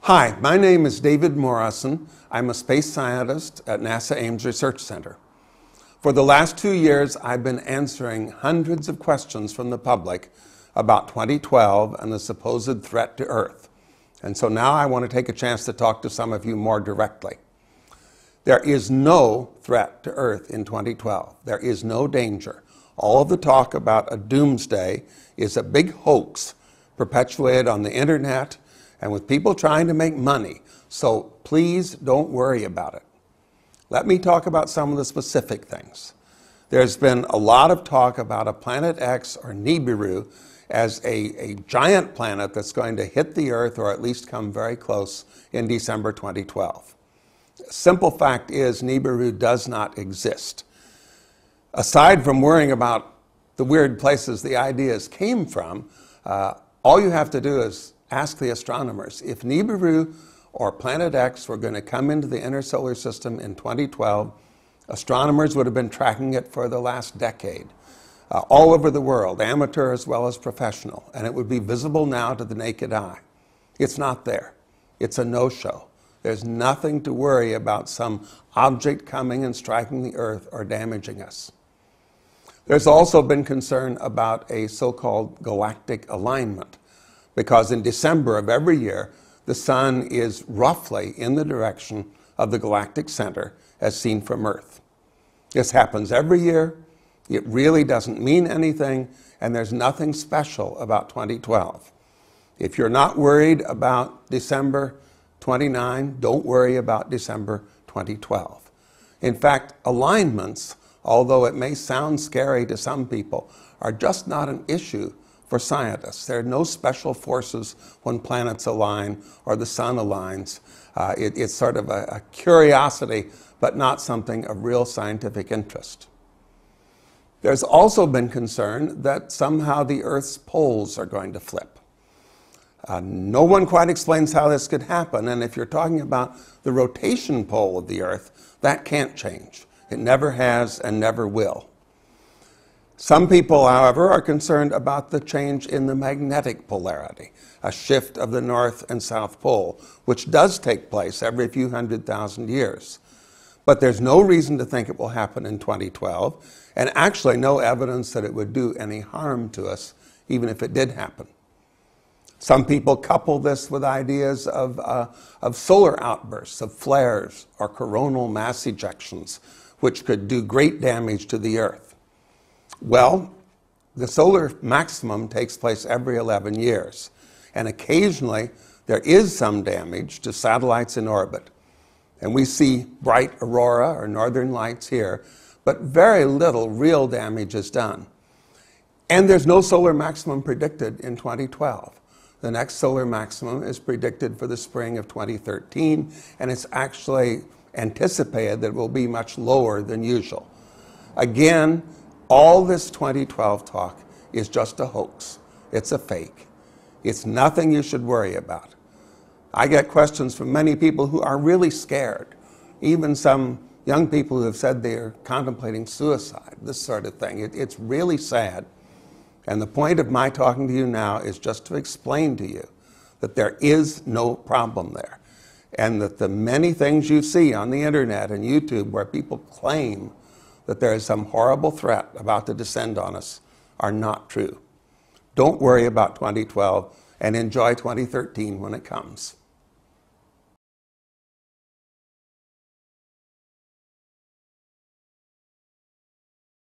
Hi, my name is David Morrison. I'm a space scientist at NASA Ames Research Center. For the last 2 years, I've been answering hundreds of questions from the public about 2012 and the supposed threat to Earth. And so now I want to take a chance to talk to some of you more directly. There is no threat to Earth in 2012. There is no danger. All of the talk about a doomsday is a big hoax perpetuated on the internet and with people trying to make money. So please don't worry about it. Let me talk about some of the specific things. There's been a lot of talk about a Planet X or Nibiru as a giant planet that's going to hit the Earth or at least come very close in December 2012. Simple fact is Nibiru does not exist. Aside from worrying about the weird places the ideas came from, all you have to do is ask the astronomers. If Nibiru or Planet X were going to come into the inner solar system in 2012, astronomers would have been tracking it for the last decade, all over the world, amateur as well as professional, and it would be visible now to the naked eye. It's not there. It's a no-show. There's nothing to worry about some object coming and striking the Earth or damaging us. There's also been concern about a so-called galactic alignment, because in December of every year, the sun is roughly in the direction of the galactic center as seen from Earth. This happens every year. It really doesn't mean anything, and there's nothing special about 2012. If you're not worried about December 29, don't worry about December 2012. In fact, alignments, although it may sound scary to some people, are just not an issue for scientists. There are no special forces when planets align or the sun aligns. It's sort of a curiosity, but not something of real scientific interest. There's also been concern that somehow the Earth's poles are going to flip. No one quite explains how this could happen, and if you're talking about the rotation pole of the Earth, that can't change. It never has and never will. Some people, however, are concerned about the change in the magnetic polarity, a shift of the North and South Pole, which does take place every few 100,000 years. But there's no reason to think it will happen in 2012, and actually no evidence that it would do any harm to us, even if it did happen. Some people couple this with ideas of solar outbursts, of flares, or coronal mass ejections, which could do great damage to the Earth. Well, the solar maximum takes place every 11 years, and occasionally there is some damage to satellites in orbit. And we see bright aurora or northern lights here, but very little real damage is done. And there's no solar maximum predicted in 2012. The next solar maximum is predicted for the spring of 2013, and it's actually anticipated that it will be much lower than usual. Again, all this 2012 talk is just a hoax. It's a fake. It's nothing you should worry about. I get questions from many people who are really scared, even some young people who have said they're contemplating suicide, this sort of thing. It's really sad. And the point of my talking to you now is just to explain to you that there is no problem there, and that the many things you see on the internet and YouTube where people claim that there is some horrible threat about to descend on us are not true. Don't worry about 2012 and enjoy 2013 when it comes.